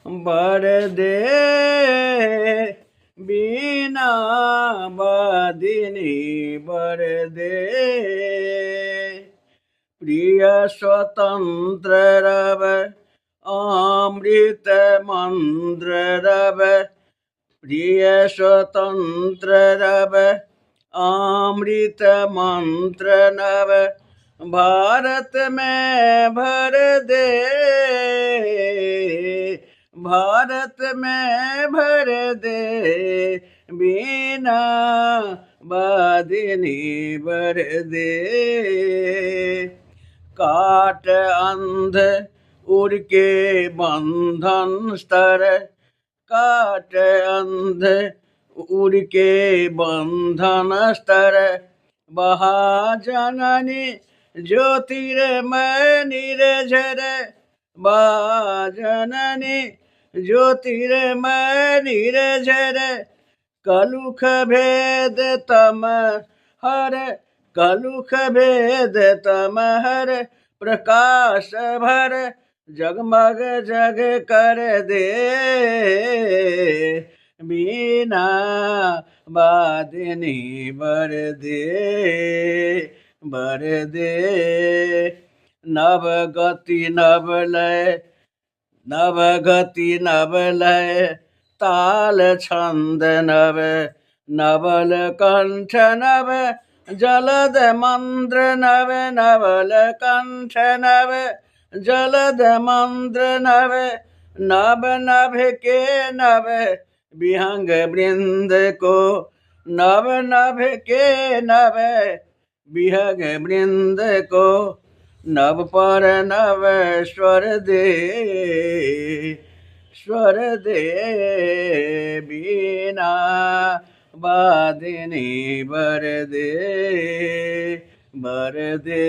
बर दे बीना वादिनी बर दे प्रिय स्वतंत्र रव अमृत मंत्र रव प्रिय स्वतंत्र रव अमृत मंत्र नव भारत में भर दे भारत में भर दे बीना वादिनी बर दे काट अंध उड़ के बंधन स्तर काट अंध उड़ के बंधन स्तर महाजननी ज्योतिर्मय निर्झर महाजननी ज्योतिर्मय निर्झर कलुष भेद तम हर कलुष भेद तम हर प्रकाश भर जगमग जग कर दे बीना वादिनी बर दे नव गति नव लय नव गति नव लय ताल छंद नव नवल कंठ नव जलद मंद्र नव नवल कंठ नव जलद मंद्र नव नभ नभ के नव विहंग वृंद को नभ नभ के नव विहंग वृंद को नव पर नव स्वर दे बीना वादिनी बर दे बर दे